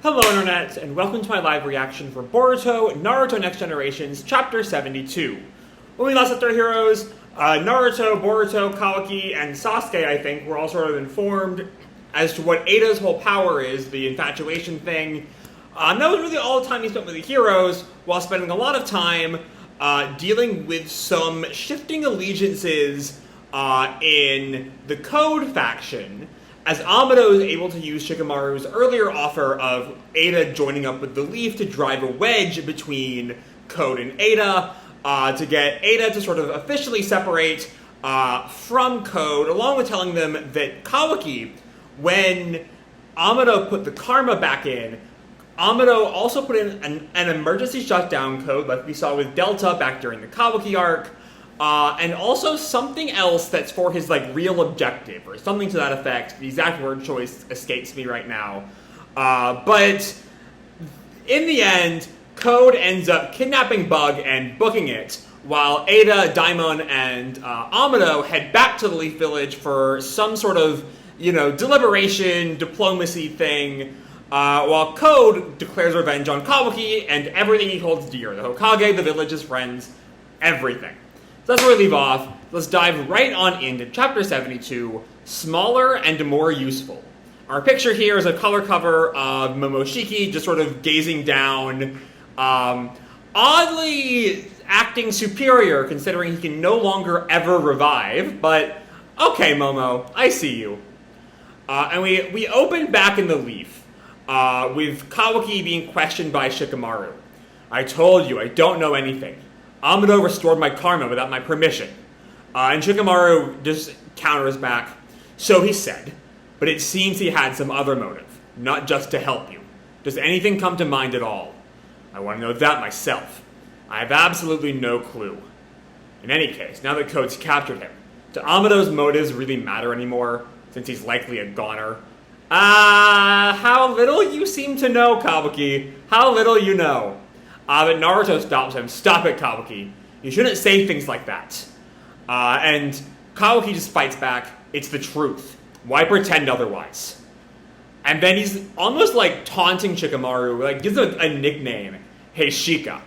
Hello Internet, and welcome to my live reaction for Boruto, Naruto Next Generations, Chapter 72. When we last left our heroes, Naruto, Boruto, Kawaki, and Sasuke, I think, were all sort of informed as to what Eida's whole power is, the infatuation thing. And that was really all the time he spent with the heroes, while spending a lot of time dealing with some shifting allegiances in the Code faction, as Amado is able to use Shikamaru's earlier offer of Eida joining up with the Leaf to drive a wedge between Code and Eida, to get Eida to sort of officially separate from Code, along with telling them that Kawaki, when Amado put the karma back in, Amado also put in an emergency shutdown code like we saw with Delta back during the Kawaki arc, and also something else that's for his, real objective, or something to that effect. The exact word choice escapes me right now. But in the end, Code ends up kidnapping Bug and booking it, while Eida, Daimon, and Amado head back to the Leaf Village for some sort of, deliberation, diplomacy thing, while Code declares revenge on Kawaki and everything he holds dear. The Hokage, the village, his friends, everything. So that's where we leave off. Let's dive right on into Chapter 72, Smaller and More Useful. Our picture here is a color cover of Momoshiki just sort of gazing down, oddly acting superior considering he can no longer ever revive, but okay, Momo, I see you. And we open back in the Leaf, with Kawaki being questioned by Shikamaru. I told you, I don't know anything. Amado restored my karma without my permission. And Shikamaru just counters back. So he said, but it seems he had some other motive, not just to help you. Does anything come to mind at all? I want to know that myself. I have absolutely no clue. In any case, now that Code's captured him, do Amado's motives really matter anymore, since he's likely a goner? How little you seem to know, Kawaki. How little you know. But Naruto stops him. Stop it, Kawaki. You shouldn't say things like that. And Kawaki just fights back. It's the truth. Why pretend otherwise? And then he's almost taunting Shikamaru, gives him a nickname. Hey, Shika.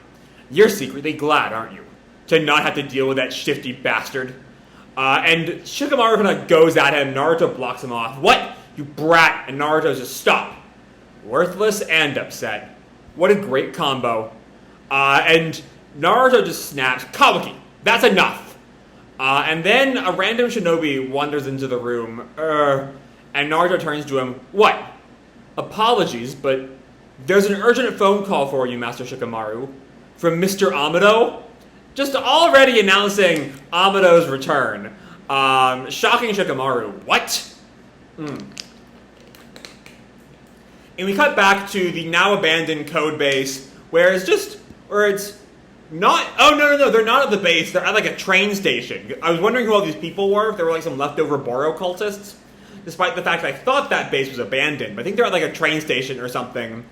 You're secretly glad, aren't you? To not have to deal with that shifty bastard. And Shikamaru kind of goes at him. Naruto blocks him off. What? You brat. And Naruto just stop. Worthless and upset. What a great combo. And Naruto just snaps, Kawaki, that's enough! And then a random shinobi wanders into the room, and Naruto turns to him, what? Apologies, but there's an urgent phone call for you, Master Shikamaru. From Mr. Amado? Just already announcing Amado's return. Shocking Shikamaru. What? And we cut back to the now abandoned Code base, where it's not, oh, no, they're not at the base, they're at a train station. I was wondering who all these people were, if they were some leftover Boro cultists, despite the fact that I thought that base was abandoned. But I think they're at a train station or something,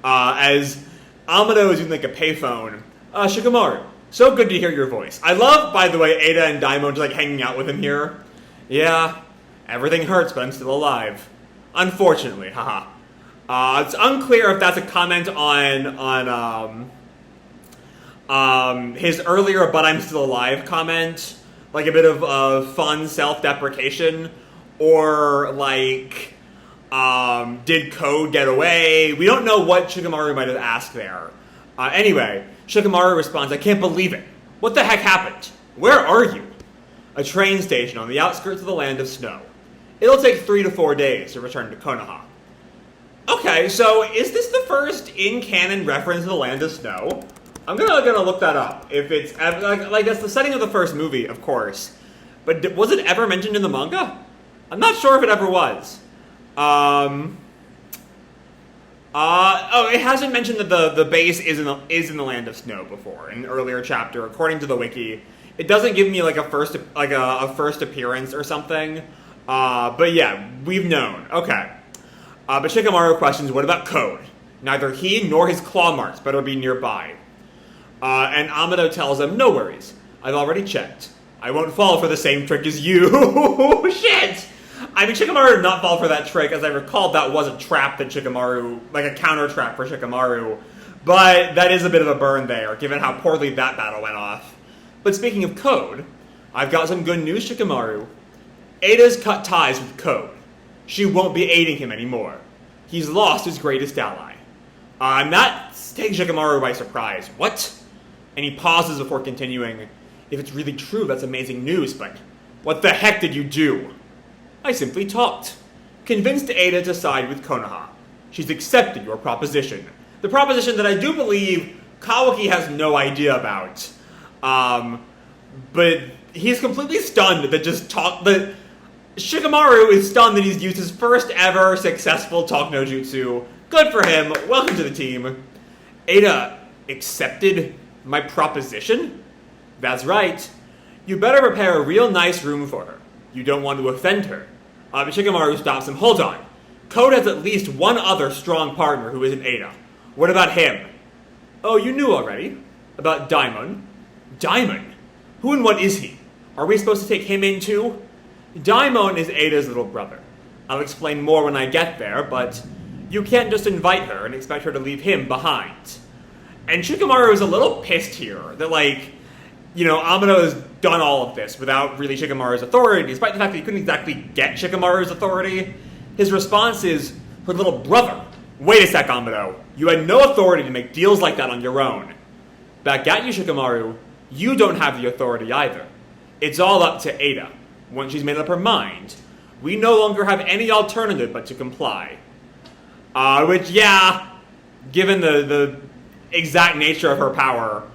as Amado is using a payphone. Shikamaru, so good to hear your voice. I love, by the way, Eida and Daimon just hanging out with him here. Yeah, everything hurts, but I'm still alive. Unfortunately, haha. It's unclear if that's a comment on his earlier "but I'm still alive" comment, a bit of fun self-deprecation, or did Code get away? We don't know what Shikamaru might have asked there. Anyway, Shikamaru responds, I can't believe it. What the heck happened? Where are you? A train station on the outskirts of the Land of Snow. It'll take 3 to 4 days to return to Konoha. Okay, so is this the first in-canon reference to the Land of Snow? I'm gonna look that up. If it's that's the setting of the first movie, of course. But was it ever mentioned in the manga? I'm not sure if it ever was. It hasn't mentioned that the base is in the Land of Snow before in an earlier chapter, according to the wiki. It doesn't give me a first appearance or something. But yeah, we've known. Okay. But Shikamaru questions, what about Code? Neither he nor his claw marks better be nearby. And Amado tells him, no worries. I've already checked. I won't fall for the same trick as you. Shit! I mean, Shikamaru did not fall for that trick. As I recall, that was a trap that Shikamaru, like a counter trap for Shikamaru. But that is a bit of a burn there, given how poorly that battle went off. But speaking of Code, I've got some good news, Shikamaru. Eida's cut ties with Code. She won't be aiding him anymore. He's lost his greatest ally. And that takes Shikamaru by surprise. What? And he pauses before continuing. If it's really true, that's amazing news, but what the heck did you do? I simply talked. Convinced Eida to side with Konoha. She's accepted your proposition. The proposition that I do believe Kawaki has no idea about. But he's completely stunned that Shikamaru is stunned that he's used his first ever successful talk no jutsu. Good for him. Welcome to the team. Eida accepted my proposition? That's right. You better prepare a real nice room for her. You don't want to offend her. Shikamaru stops him. Hold on. Code has at least one other strong partner who isn't Eida. What about him? Oh, you knew already. About Daimon. Daimon? Who and what is he? Are we supposed to take him in too? Daimon is Eida's little brother. I'll explain more when I get there, but you can't just invite her and expect her to leave him behind. And Shikamaru is a little pissed here that, Amado has done all of this without really Shikamaru's authority, despite the fact that he couldn't exactly get Shikamaru's authority. His response is, her little brother. Wait a sec, Amado. You had no authority to make deals like that on your own. Back at you, Shikamaru. You don't have the authority either. It's all up to Eida. Once she's made up her mind, we no longer have any alternative but to comply. Given the exact nature of her power.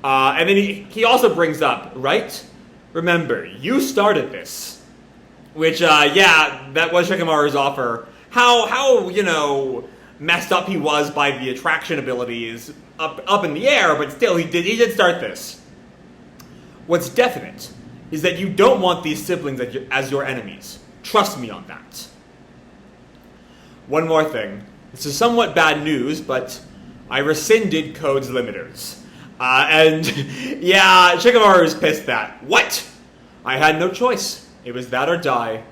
And then he also brings up, right? Remember, you started this. Which, that was Shikamaru's offer. How messed up he was by the attraction abilities up in the air, but still, he did start this. What's definite is that you don't want these siblings as your enemies. Trust me on that. One more thing. This is somewhat bad news, but I rescinded Code's limiters. Shikamaru is pissed that. What? I had no choice. It was that or die.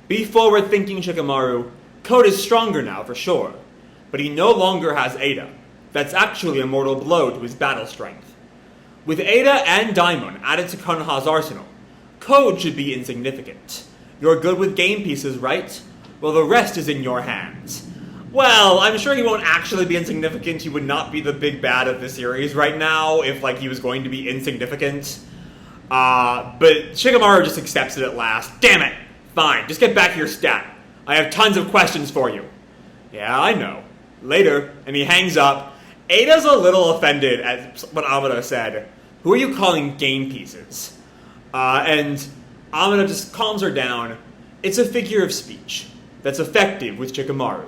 Be forward-thinking, Shikamaru. Code is stronger now, for sure. But he no longer has Eida. That's actually a mortal blow to his battle strength. With Eida and Daimon added to Konoha's arsenal, Code should be insignificant. You're good with game pieces, right? Well, the rest is in your hands. Well, I'm sure he won't actually be insignificant. He would not be the big bad of the series right now if, he was going to be insignificant. But Shikamaru just accepts it at last. Damn it! Fine, just get back to your stat. I have tons of questions for you. Yeah, I know. Later. And he hangs up. Eida's a little offended at what Amado said. Who are you calling game pieces? And Amado just calms her down. It's a figure of speech that's effective with Shikamaru.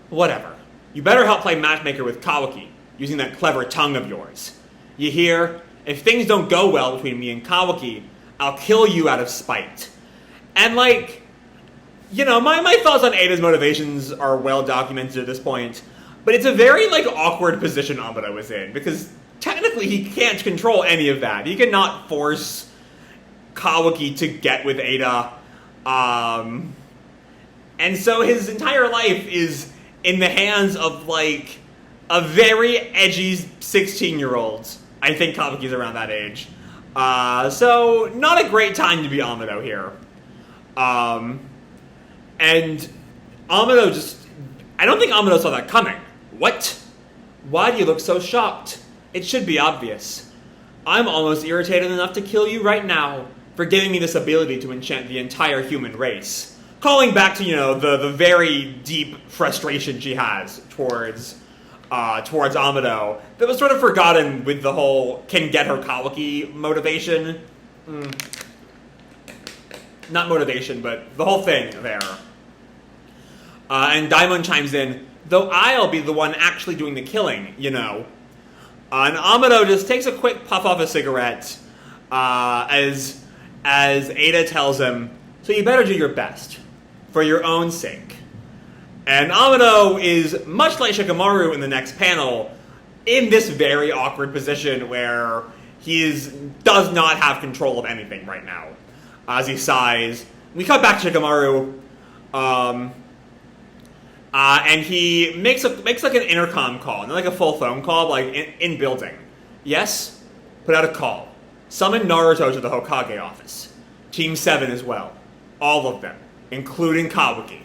Whatever. You better help play matchmaker with Kawaki, using that clever tongue of yours. You hear? If things don't go well between me and Kawaki, I'll kill you out of spite. And my thoughts on Eida's motivations are well documented at this point, but it's a very, awkward position Amado is in, because technically he can't control any of that. He cannot force Kawaki to get with Eida, and so his entire life is in the hands of, a very edgy 16-year-old. I think Kawaki's around that age. So, not a great time to be Amado here. And Amado I don't think Amado saw that coming. What? Why do you look so shocked? It should be obvious. I'm almost irritated enough to kill you right now for giving me this ability to enchant the entire human race. Calling back to, the very deep frustration she has towards Amado that was sort of forgotten with the whole can get her Kawaki motivation. Not motivation, but the whole thing there. And Daimon chimes in, though I'll be the one actually doing the killing, And Amado just takes a quick puff off a cigarette as Eida tells him, so you better do your best, for your own sake. And Amado is, much like Shikamaru in the next panel, in this very awkward position where he does not have control of anything right now. As he sighs, We cut back to Shikamaru, and he makes like an intercom call, not like a full phone call, but like in building. Yes, put out a call. Summon Naruto to the Hokage office. Team 7 as well. All of them, including Kawaki.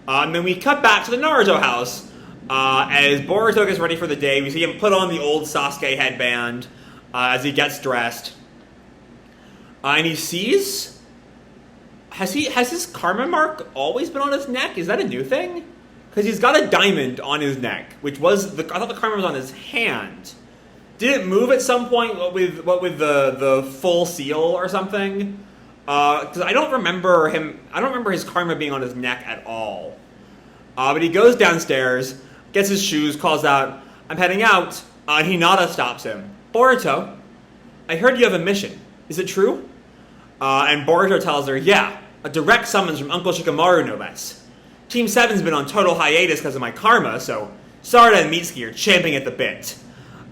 And then we cut back to the Naruto house. As Boruto gets ready for the day, we see him put on the old Sasuke headband as he gets dressed. And he sees... Has his karma mark always been on his neck? Is that a new thing? Because he's got a diamond on his neck, which was... I thought the karma was on his hand. Did it move at some point with the full seal or something? Because I don't remember his karma being on his neck at all. But he goes downstairs, gets his shoes, calls out, "I'm heading out." Hinata stops him. "Boruto, I heard you have a mission. Is it true?" And Boruto tells her, "Yeah, a direct summons from Uncle Shikamaru, no less. Team 7's been on total hiatus because of my karma, so Sarada and Mitsuki are champing at the bit."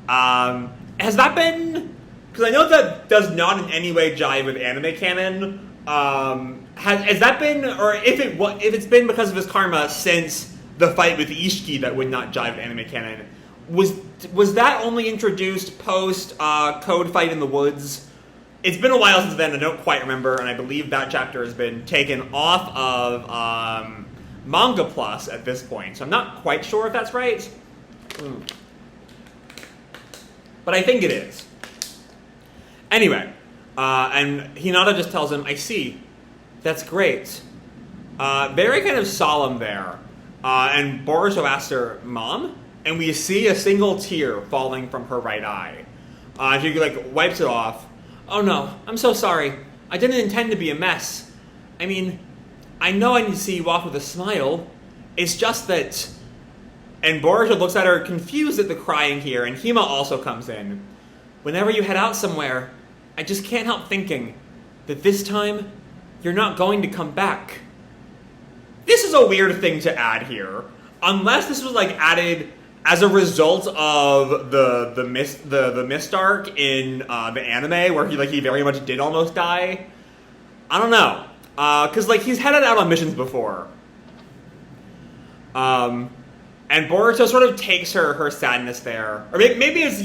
Has that been... Because I know that does not in any way jive with anime canon. Has that been... Or if it's been because of his karma since the fight with Ishiki that would not jive with anime canon, was that only introduced post Code fight in the woods? It's been a while since then, I don't quite remember, and I believe that chapter has been taken off of Manga Plus at this point, so I'm not quite sure if that's right. But I think it is. Anyway, and Hinata just tells him, "I see. That's great." Very kind of solemn there. And Boruto asks her, "Mom?" And we see a single tear falling from her right eye. She wipes it off. "Oh no, I'm so sorry. I didn't intend to be a mess. I mean, I know I need to see you off with a smile. It's just that..." And Boruto looks at her confused at the crying here, and Hima also comes in. "Whenever you head out somewhere, I just can't help thinking that this time, you're not going to come back." This is a weird thing to add here. Unless this was added as a result of the mist arc in the anime, where he very much did almost die. I don't know. Because he's headed out on missions before. And Boruto sort of takes her sadness there. Or maybe it's,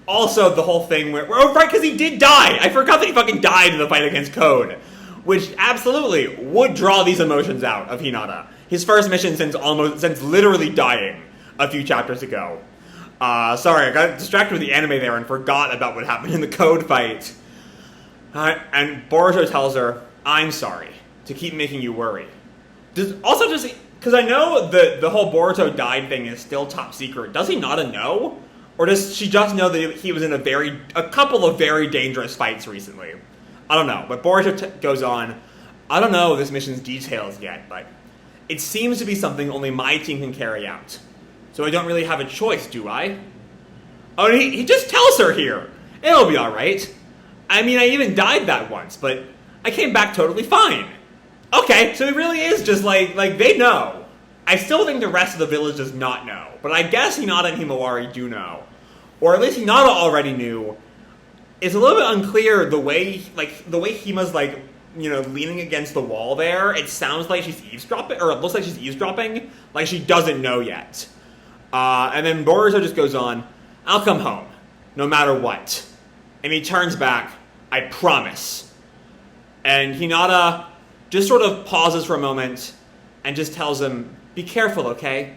also the whole thing where... Oh, right, because he did die! I forgot that he fucking died in the fight against Code. Which absolutely would draw these emotions out of Hinata. His first mission since literally dying a few chapters ago. Sorry, I got distracted with the anime there and forgot about what happened in the Code fight. And Boruto tells her, "I'm sorry to keep making you worry." Because I know the whole Boruto died thing is still top secret. Does Hinata know? Or does she just know that he was in a couple of very dangerous fights recently? I don't know. But Boruto goes on, "I don't know this mission's details yet, but it seems to be something only my team can carry out. So I don't really have a choice, do I?" Oh, and he just tells her here. It'll be alright. I mean, I even died that once, but I came back totally fine. Okay, so it really is just they know. I still think the rest of the village does not know, but I guess Hinata and Himawari do know. Or at least Hinata already knew. It's a little bit unclear the way Hima's leaning against the wall there. It sounds like she's eavesdropping, or it looks like she's eavesdropping, like she doesn't know yet. And then Boruto just goes on, "I'll come home, no matter what." And he turns back, "I promise." And Hinata just sort of pauses for a moment and just tells him, "Be careful, okay?"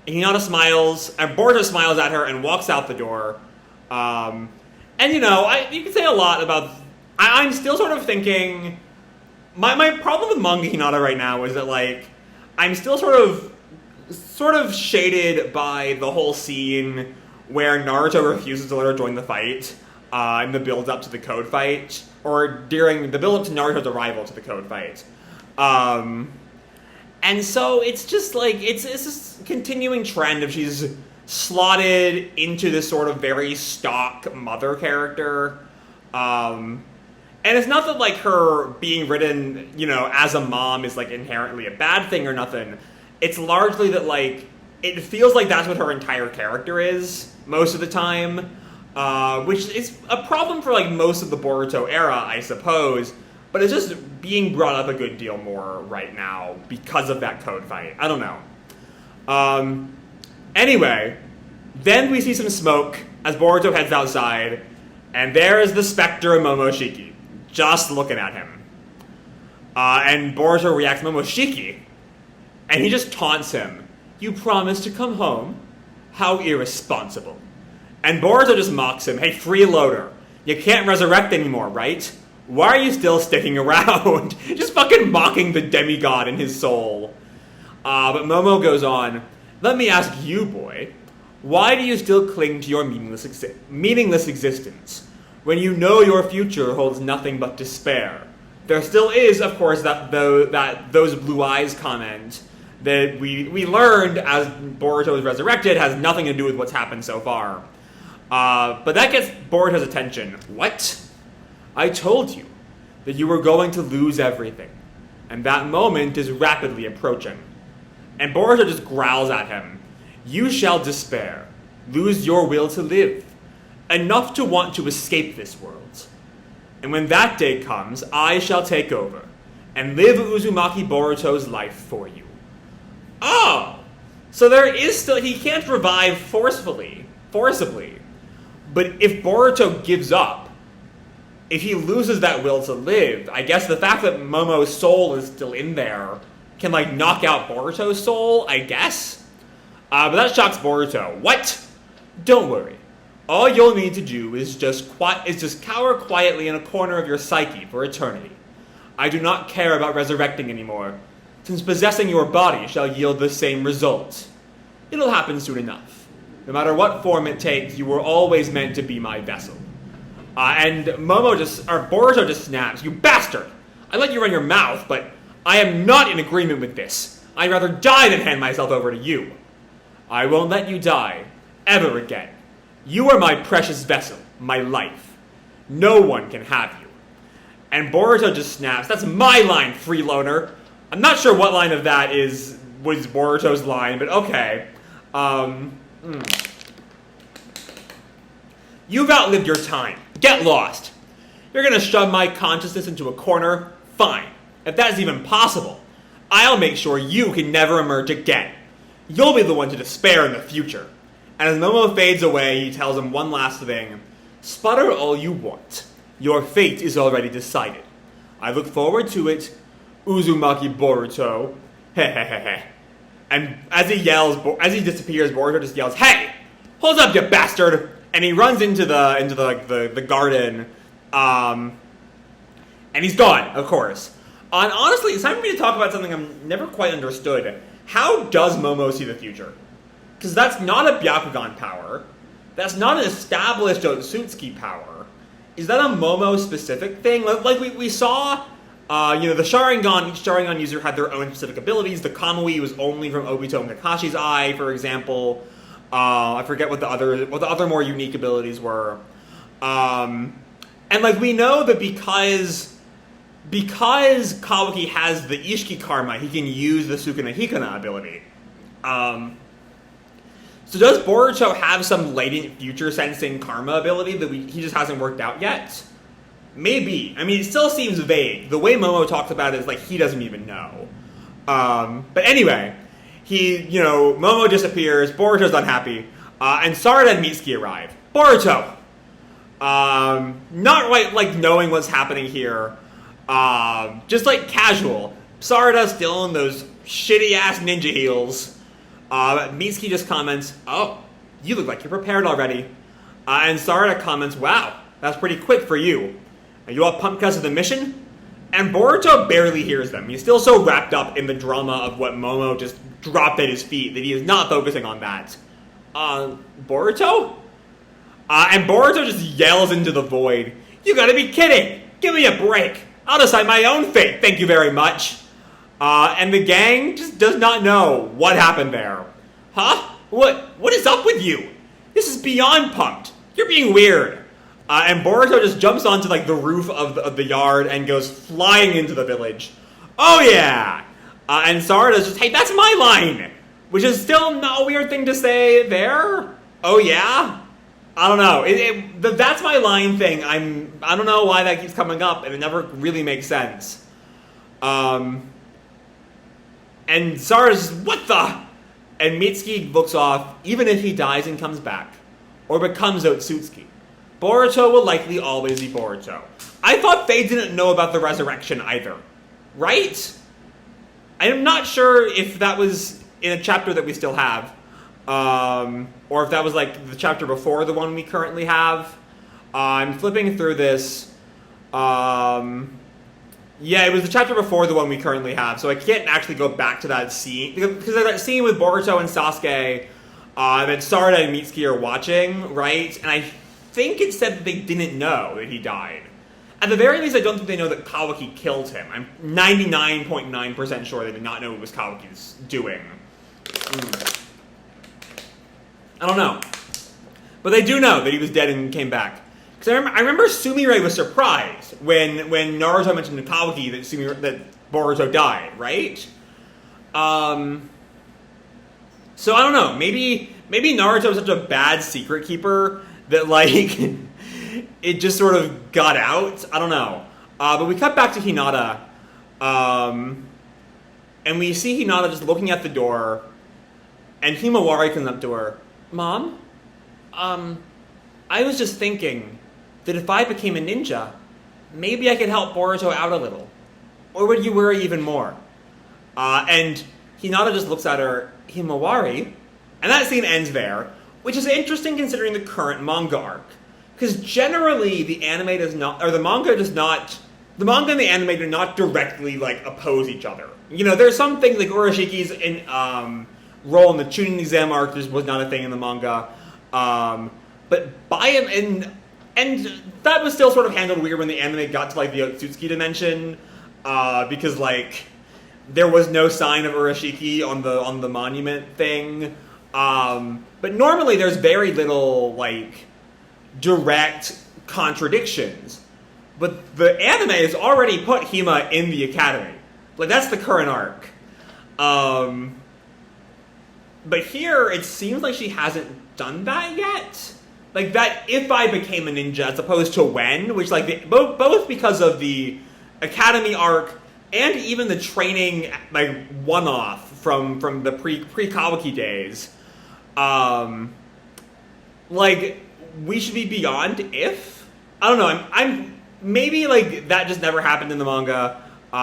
And Hinata smiles, and Boruto smiles at her and walks out the door. And you can say a lot about... I'm still sort of thinking... My problem with manga Hinata right now is that, I'm still sort of shaded by the whole scene where Naruto refuses to let her join the fight in the build-up to the Code fight, or during the build-up to Naruto's arrival to the Code fight. And so it's just it's this continuing trend of she's slotted into this sort of very stock mother character. And it's not that her being written, as a mom is inherently a bad thing or nothing. It's largely that it feels like that's what her entire character is most of the time, which is a problem for most of the Boruto era, I suppose. but it's just being brought up a good deal more right now because of that code fight. I don't know. Anyway, then we see some smoke as Boruto heads outside, and there is the specter of Momoshiki, just looking at him. And Boruto reacts, Momoshiki, and he just taunts him. You promised to come home? How irresponsible. And Boruto just mocks him, hey, freeloader, you can't resurrect anymore, right? Why are you still sticking around? Just fucking mocking the demigod in his soul. But Momo goes on, let me ask you, boy, why do you still cling to your meaningless existence, when you know your future holds nothing but despair? There still is, of course, those blue eyes comment that we learned as Boruto is resurrected has nothing to do with what's happened so far. But that gets Boruto's attention. What? I told you that you were going to lose everything, and that moment is rapidly approaching. And Boruto just growls at him. You shall despair, lose your will to live, enough to want to escape this world. And when that day comes, I shall take over, and live Uzumaki Boruto's life for you. Oh! So there is still, he can't revive forcibly. But if Boruto gives up, if he loses that will to live, I guess the fact that Momo's soul is still in there can, like, knock out Boruto's soul, I guess? But that shocks Boruto. What? Don't worry. All you'll need to do is just cower quietly in a corner of your psyche for eternity. I do not care about resurrecting anymore, since possessing your body shall yield the same result. It'll happen soon enough. No matter what form it takes, you were always meant to be my vessel. And Boruto just snaps. You bastard! I let you run your mouth, but I am not in agreement with this. I'd rather die than hand myself over to you. I won't let you die, ever again. You are my precious vessel, my life. No one can have you. And Boruto just snaps. That's my line, freeloader. I'm not sure what line of that was Boruto's line, but okay. You've outlived your time. Get lost. You're gonna shove my consciousness into a corner? Fine. If that's even possible, I'll make sure you can never emerge again. You'll be the one to despair in the future. And as Momo fades away, he tells him one last thing. Sputter all you want. Your fate is already decided. I look forward to it. Uzumaki Boruto. Hehehehe. And as he disappears, Boruto just yells, hey! Hold up, you bastard! And he runs into the garden. And he's gone, of course. And honestly, it's time for me to talk about something I've never quite understood. How does Momo see the future? Because that's not a Byakugan power. That's not an established Otsutsuki power. Is that a Momo-specific thing? Like we saw, the Sharingan, each Sharingan user had their own specific abilities. The Kamui was only from Obito and Kakashi's eye, for example. I forget what the other more unique abilities were. And we know that because Kawaki has the Ishiki karma, he can use the Sukuna Hikana ability. So does Boruto have some latent future sensing karma ability that he just hasn't worked out yet? Maybe. I mean, it still seems vague. The way Momo talks about it is like he doesn't even know. But anyway, Momo disappears, Boruto's unhappy, and Sarada and Mitsuki arrive. Boruto! Not quite knowing what's happening here. Just casual. Sarada's still in those shitty-ass ninja heels. Mitsuki just comments, oh, you look like you're prepared already. And Sarada comments, wow, that's pretty quick for you. Are you all pumped because of the mission? And Boruto barely hears them. He's still so wrapped up in the drama of what Momo just dropped at his feet that he is not focusing on that. Boruto? And Boruto just yells into the void, you gotta be kidding! Give me a break! I'll decide my own fate, thank you very much! And the gang just does not know what happened there. Huh? What is up with you? This is beyond pumped. You're being weird. And Boruto just jumps onto the roof of the yard and goes flying into the village. Oh yeah! And Sarada's just, hey, that's my line! Which is still not a weird thing to say there. Oh yeah? I don't know. That's my line thing. I don't know why that keeps coming up, and it never really makes sense. And Zara's, what the? And Mitsuki looks off, even if he dies and comes back, or becomes Otsutsuki. Boruto will likely always be Boruto. I thought they didn't know about the resurrection either. Right? I'm not sure if that was in a chapter that we still have. Or if that was like the chapter before the one we currently have. I'm flipping through this. Yeah, it was the chapter before the one we currently have, so I can't actually go back to that scene. Because that scene with Boruto and Sasuke that Sarada and Mitsuki are watching, right? And I think it said that they didn't know that he died. At the very least, I don't think they know that Kawaki killed him. I'm 99.9% sure they did not know what was Kawaki's doing. I don't know. But they do know that he was dead and came back. Because I remember Sumire was surprised when Naruto mentioned to Kawaki that Boruto died, right? So I don't know. Maybe Naruto was such a bad secret keeper that, like, it just sort of got out. I don't know. But we cut back to Hinata. And we see Hinata just looking at the door. And Himawari comes up to her. Mom? I was just thinking that if I became a ninja, maybe I could help Boruto out a little. Or would you worry even more? And Hinata just looks at her, Himawari, and that scene ends there, which is interesting considering the current manga arc. Because generally the anime does not, or the manga does not, the manga and the anime do not directly, like, oppose each other. You know, there's some things like Urashiki's role in the Chunin exam arc was not a thing in the manga. But by and that was still sort of handled weird when the anime got to, like, the Otsutsuki dimension, because, like, there was no sign of Urashiki on the monument thing. But normally there's very little, like, direct contradictions. But the anime has already put Hima in the academy. Like, that's the current arc. But here, it seems like she hasn't done that yet. Like, that if I became a ninja as opposed to when, which, like, both because of the academy arc and even the training, like, one-off from the pre-Kawaki days. Like, we should be beyond if? I don't know, I'm maybe, like, that just never happened in the manga,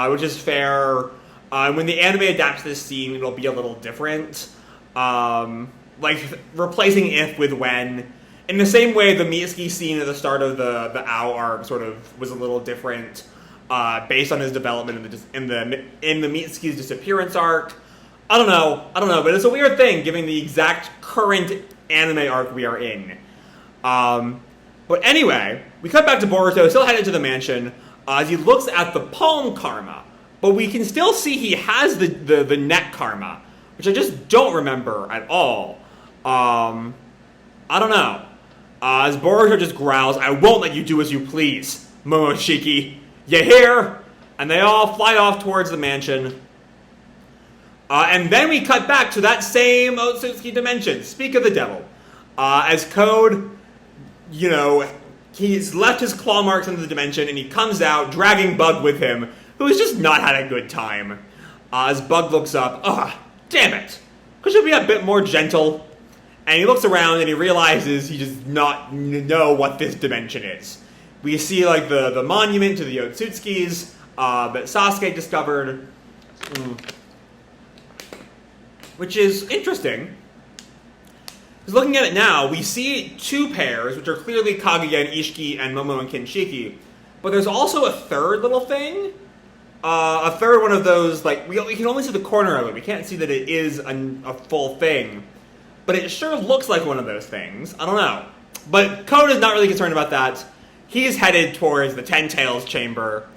which is fair. When the anime adapts this scene, it'll be a little different. Like, replacing if with when. In the same way, the Mitsuki scene at the start of the Ao arc sort of was a little different, based on his development in the Mitsuki's disappearance arc. I don't know, but it's a weird thing, given the exact current anime arc we are in. But anyway, we cut back to Boruto, still headed to the mansion, as he looks at the palm karma. But we can still see he has the neck karma, which I just don't remember at all. I don't know. As Boruto just growls, I won't let you do as you please, Momoshiki. You hear? And they all fly off towards the mansion. And then we cut back to that same Otsutsuki dimension. Speak of the devil. As Code, you know, he's left his claw marks in the dimension, and he comes out, dragging Bug with him, who has just not had a good time. As Bug looks up, damn it. Could you be a bit more gentle? And he looks around and he realizes he does not know what this dimension is. We see, like, the monument to the Otsutsukis that Sasuke discovered. Which is interesting. Because looking at it now, we see two pairs, which are clearly Kaguya and Ishiki and Momo and Kinshiki. But there's also a third little thing. A third one of those, like, we can only see the corner of it. We can't see that it is a full thing. But it sure looks like one of those things. I don't know. But Code is not really concerned about that. He's headed towards the Ten Tails chamber.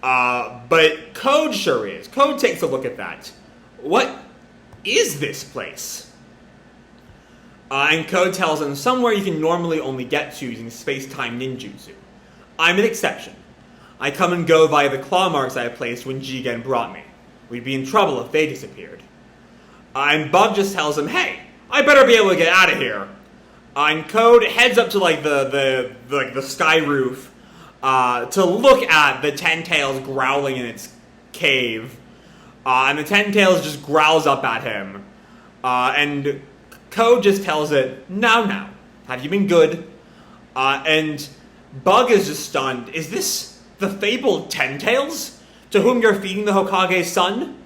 But Code sure is. Code takes a look at that. What is this place? And Code tells him somewhere you can normally only get to using space-time ninjutsu. I'm an exception. I come and go via the claw marks I placed when Jigen brought me. We'd be in trouble if they disappeared. And Bug just tells him, hey, I better be able to get out of here. And Code heads up to like the sky roof to look at the Ten Tails growling in its cave. And the Ten Tails just growls up at him. And Code just tells it, now, have you been good? And Bug is just stunned. Is this the fabled Ten Tails, to whom you're feeding the Hokage's son?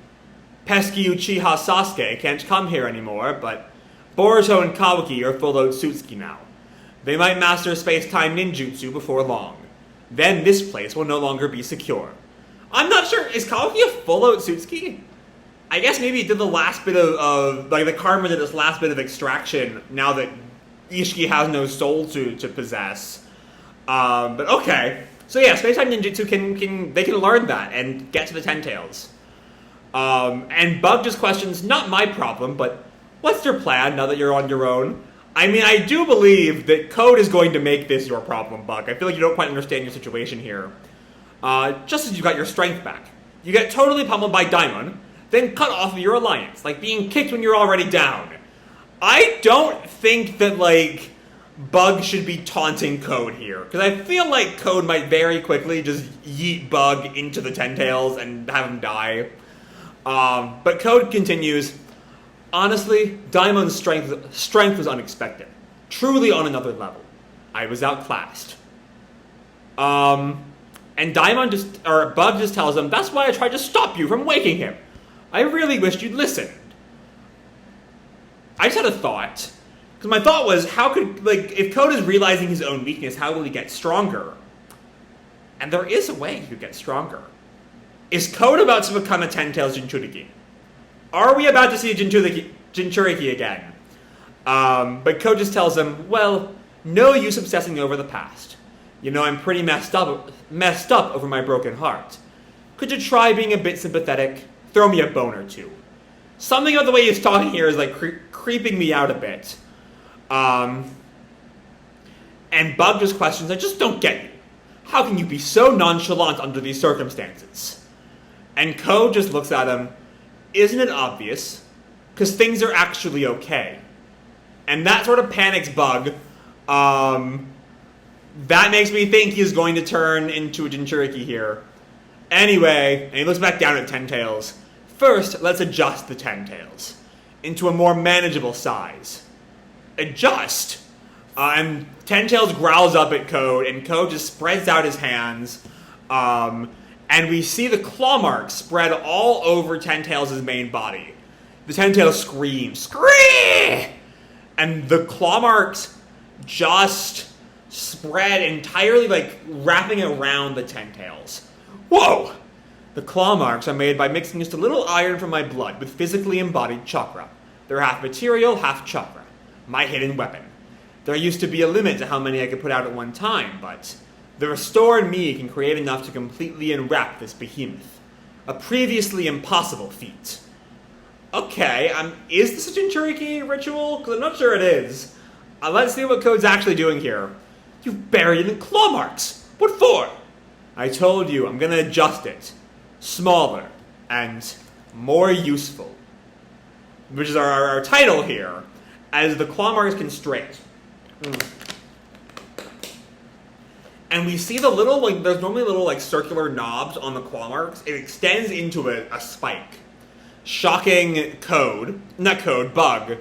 Pesky Uchiha Sasuke can't come here anymore, but Boruto and Kawaki are full Otsutsuki now. They might master space-time ninjutsu before long. Then this place will no longer be secure. I'm not sure, is Kawaki a full Otsutsuki? I guess maybe it did the last bit of like the karma did this last bit of extraction now that Ishiki has no soul to possess. But okay. So yeah, space-time ninjutsu can learn that and get to the Ten Tails. And Bug just questions, not my problem, but what's your plan now that you're on your own? I mean, I do believe that Code is going to make this your problem, Bug. I feel like you don't quite understand your situation here. Just as you got your strength back. You get totally pummeled by Daimon, then cut off of your alliance, like being kicked when you're already down. I don't think that, like, Bug should be taunting Code here, because I feel like Code might very quickly just yeet Bug into the Ten Tails and have him die. But Code continues, honestly, Daimon's strength was unexpected. Truly on another level. I was outclassed. And Bug just tells him, that's why I tried to stop you from waking him. I really wished you'd listened. I just had a thought. Because my thought was, how could, like, if Code is realizing his own weakness, how will he get stronger? And there is a way he could get stronger. Is Code about to become a Ten Tails Jinchuriki? Are we about to see a Jinchuriki again? But Code just tells him, well, no use obsessing over the past. You know, I'm pretty messed up over my broken heart. Could you try being a bit sympathetic? Throw me a bone or two. Something about the way he's talking here is like creeping me out a bit. And Bug just questions, I just don't get you. How can you be so nonchalant under these circumstances? And Code just looks at him, isn't it obvious? Because things are actually okay. And that sort of panics Bug. That makes me think he's going to turn into a Jinchuriki here. Anyway, and he looks back down at Ten Tails. First, let's adjust the Ten Tails into a more manageable size. Adjust? And Ten Tails growls up at Code, and Code just spreads out his hands. And we see the claw marks spread all over Ten Tails' main body. The Ten Tails screams, Scream! And the claw marks just spread entirely, like, wrapping around the Ten Tails. Whoa! The claw marks are made by mixing just a little iron from my blood with physically embodied chakra. They're half material, half chakra. My hidden weapon. There used to be a limit to how many I could put out at one time, but the restored me can create enough to completely enwrap this behemoth. A previously impossible feat. Okay, is this a Jinchuriki ritual? Because I'm not sure it is. Let's see what Code's actually doing here. You've buried it in claw marks. What for? I told you, I'm going to adjust it. Smaller and more useful. Which is our title here, as the claw marks constrict. And we see the little, like, there's normally little, like, circular knobs on the claw marks. It extends into a spike. Shocking Bug.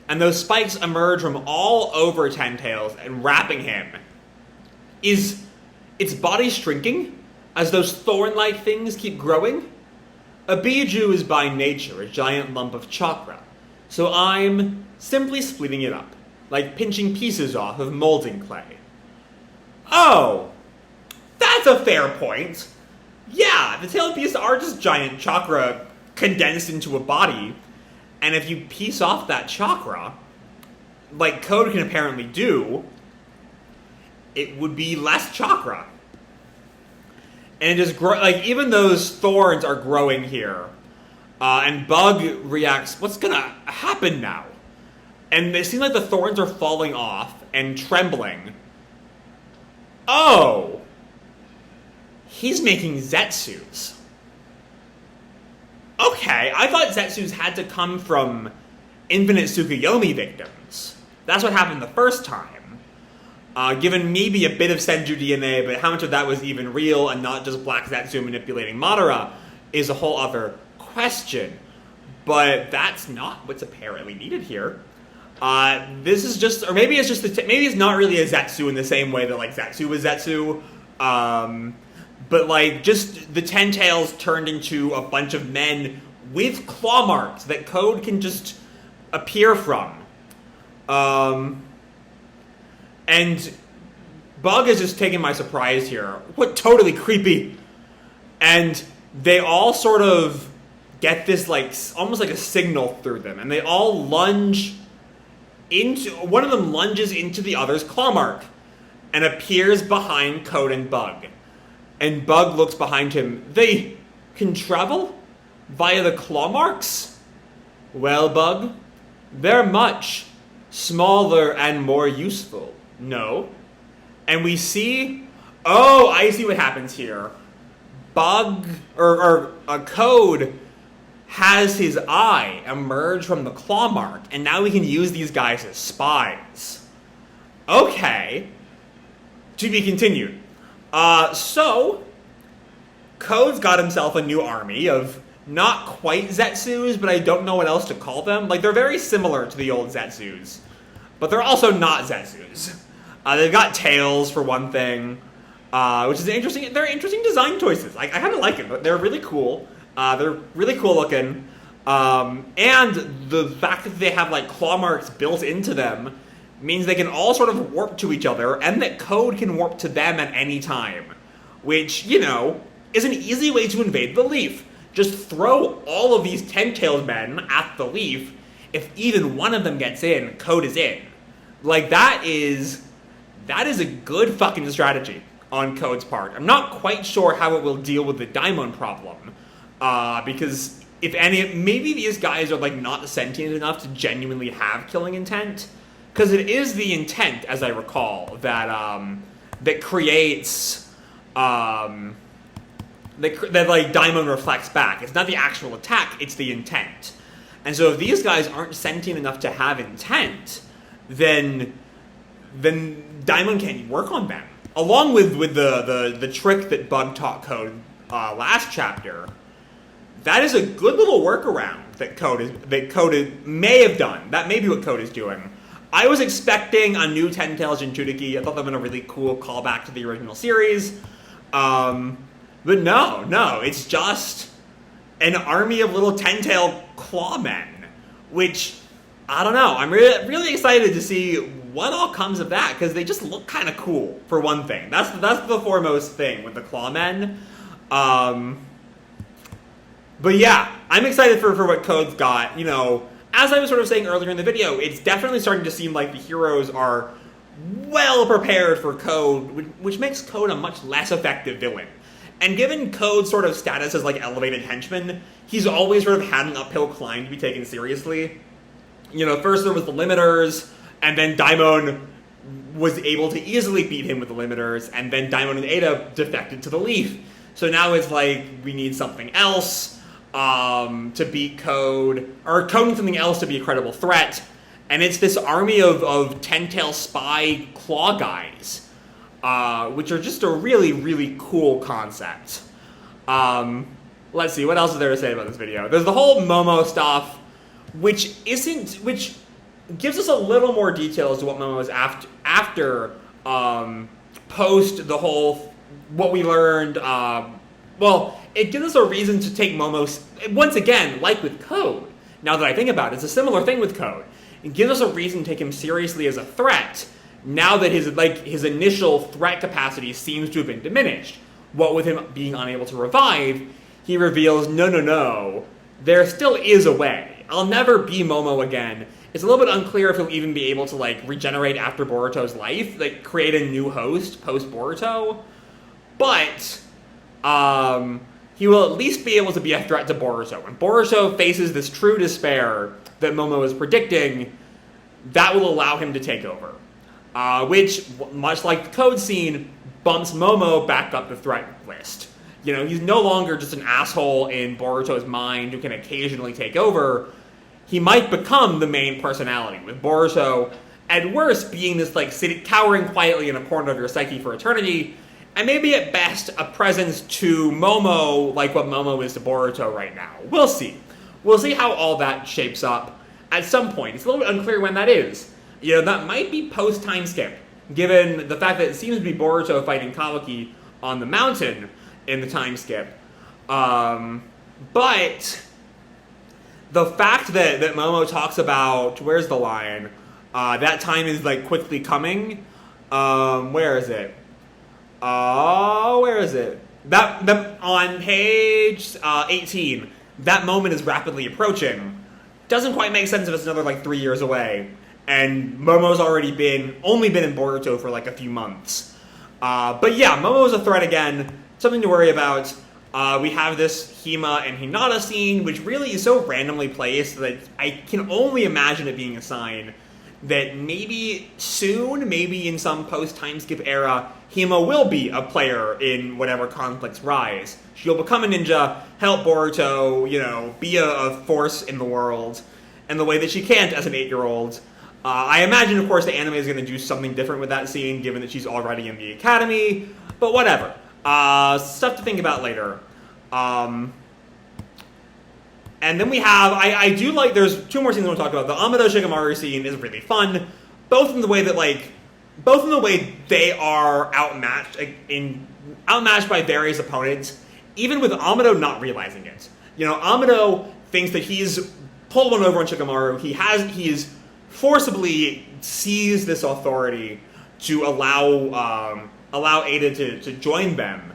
And those spikes emerge from all over Ten Tails and wrapping him. Is its body shrinking as those thorn-like things keep growing? A Biju is by nature a giant lump of chakra, so I'm simply splitting it up, like pinching pieces off of molding clay. Oh, that's a fair point. Yeah, the tail pieces are just giant chakra condensed into a body, and if you piece off that chakra, like Code can apparently do, it would be less chakra. And it just like, even those thorns are growing here. And Bug reacts, what's gonna happen now? And it seems like the thorns are falling off and trembling. Oh! He's making Zetsus. Okay, I thought Zetsus had to come from Infinite Tsukuyomi victims. That's what happened the first time. Given maybe a bit of Senju DNA, but how much of that was even real and not just Black Zetsu manipulating Madara is a whole other question. But that's not what's apparently needed here. This is just, or maybe it's just, maybe it's not really a Zetsu in the same way that, like, Zetsu was Zetsu. But, like, just the Ten Tails turned into a bunch of men with claw marks that Code can just appear from. And Bug is just taking my surprise here. What totally creepy. And they all sort of get this, like, almost like a signal through them. And they all lunge into, one of them lunges into the other's claw mark and appears behind Code and Bug. And Bug looks behind him. They can travel via the claw marks? Well, Bug, they're much smaller and more useful. No. And we see, oh, I see what happens here. Bug, or Code has his eye emerge from the claw mark, and now we can use these guys as spies. Okay. To be continued. So, Code's got himself a new army of not quite Zetsus, but I don't know what else to call them. Like, they're very similar to the old Zetsus, but they're also not Zetsus. They've got tails, for one thing, which is interesting. They're interesting design choices. I kind of like it, but they're really cool. They're really cool looking. And the fact that they have, like, claw marks built into them means they can all sort of warp to each other, and that Code can warp to them at any time. Which, you know, is an easy way to invade the Leaf. Just throw all of these Ten-Tailed men at the Leaf. If even one of them gets in, Code is in. Like, that is a good fucking strategy on Code's part. I'm not quite sure how it will deal with the Daimon problem. Because if any, maybe these guys are, like, not sentient enough to genuinely have killing intent. Because it is the intent, as I recall, that creates, that like, Daimon reflects back. It's not the actual attack, it's the intent. And so if these guys aren't sentient enough to have intent, then Daimon can't work on them. Along with the trick that Bug taught Code last chapter, that is a good little workaround that Code may have done. That may be what Code is doing. I was expecting a new Ten Tails Jinchuriki. I thought that would have been a really cool callback to the original series. But no, it's just an army of little Ten-Tailed Clawmen, which, I don't know, I'm really excited to see what all comes of that, because they just look kind of cool, for one thing. That's the foremost thing with the Clawmen. But yeah, I'm excited for what Code's got. You know, as I was sort of saying earlier in the video, it's definitely starting to seem like the heroes are well prepared for Code, which makes Code a much less effective villain. And given Code's sort of status as, like, elevated henchman, he's always sort of had an uphill climb to be taken seriously. You know, first there was the Limiters, and then Daimon was able to easily beat him with the Limiters, and then Daimon and Eida defected to the Leaf. So now it's like, we need something else to beat Code, or Code needs something else to be a credible threat, and it's this army of Ten-Tail spy claw guys, which are just a really, really cool concept. Let's see, what else is there to say about this video? There's the whole Momo stuff, which gives us a little more detail as to what Momo is after post the whole, what we learned, well, it gives us a reason to take Momo, once again, like with Code. Now that I think about it, it's a similar thing with Code. It gives us a reason to take him seriously as a threat, now that his initial threat capacity seems to have been diminished. What with him being unable to revive, he reveals, no, there still is a way. I'll never be Momo again. It's a little bit unclear if he'll even be able to, like, regenerate after Boruto's life, like, create a new host post-Boruto. But he will at least be able to be a threat to Boruto. When Boruto faces this true despair that Momo is predicting, that will allow him to take over. Which, much like the Code scene, bumps Momo back up the threat list. You know, he's no longer just an asshole in Boruto's mind who can occasionally take over. He might become the main personality, with Boruto at worst being this like sitting cowering quietly in a corner of your psyche for eternity, and maybe at best a presence to Momo like what Momo is to Boruto right now. We'll see. We'll see how all that shapes up at some point. It's a little bit unclear when that is. That might be post-time skip, given the fact that it seems to be Boruto fighting Kawaki on the mountain in the time skip. But the fact that Momo talks about, where's the line? That time is like quickly coming. Where is it? Where is it? That on page 18. That moment is rapidly approaching. Doesn't quite make sense if it's another like 3 years away, and Momo's only been in Boruto for like a few months. But yeah, Momo's a threat again. Something to worry about. We have this Hima and Hinata scene, which really is so randomly placed that I can only imagine it being a sign that maybe soon, maybe in some post-time skip era, Hima will be a player in whatever conflicts rise. She'll become a ninja, help Boruto, be a force in the world, in the way that she can't as an 8-year-old. I imagine, of course, the anime is going to do something different with that scene, given that she's already in the academy, but whatever. Stuff to think about later. And then we have, I do like, there's two more scenes I want to talk about. The Amado Shikamaru scene is really fun, both in the way they are outmatched by various opponents, even with Amado not realizing it. Amado thinks that he's pulled one over on Shikamaru. He's forcibly seized this authority to allow Eida to join them.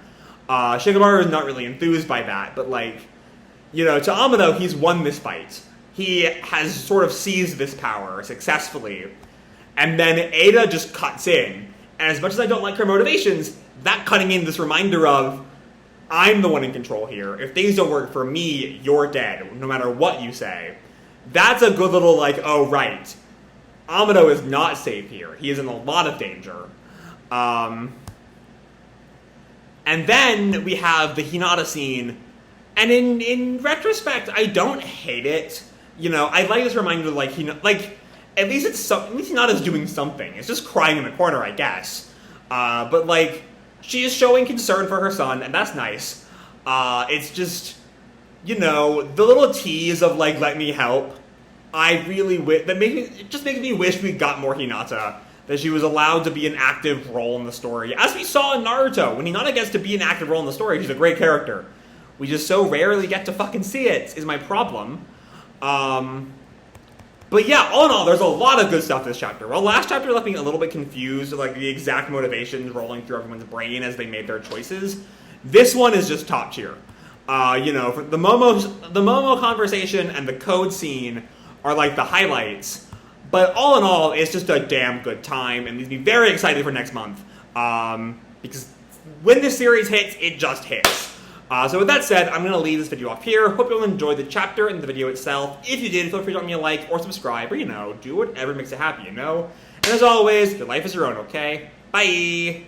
Shikamaru is not really enthused by that, but to Amado, he's won this fight. He has sort of seized this power successfully. And then Eida just cuts in. And as much as I don't like her motivations, that cutting in this reminder of, I'm the one in control here. If things don't work for me, you're dead, no matter what you say. That's a good little, oh, right. Amado is not safe here. He is in a lot of danger. And then we have the Hinata scene. And in retrospect, I don't hate it. I like this reminder, at least Hinata's doing something. It's just crying in the corner, I guess. But she is showing concern for her son, and that's nice. It's just, the little tease of let me help. I really it just makes me wish we got more Hinata. That she was allowed to be an active role in the story, as we saw in Naruto. When Hinata gets to be an active role in the story, she's a great character. We just so rarely get to fucking see it, is my problem. But yeah, all in all, there's a lot of good stuff this chapter. Well, last chapter left me a little bit confused, the exact motivations rolling through everyone's brain as they made their choices. This one is just top tier. For the Momo conversation and the Code scene are the highlights. But all in all, it's just a damn good time, and leaves me very excited for next month. Because when this series hits, it just hits. So with that said, I'm going to leave this video off here. Hope you'll enjoy the chapter and the video itself. If you did, feel free to drop me a like or subscribe, or, do whatever makes you happy, And as always, your life is your own, okay? Bye!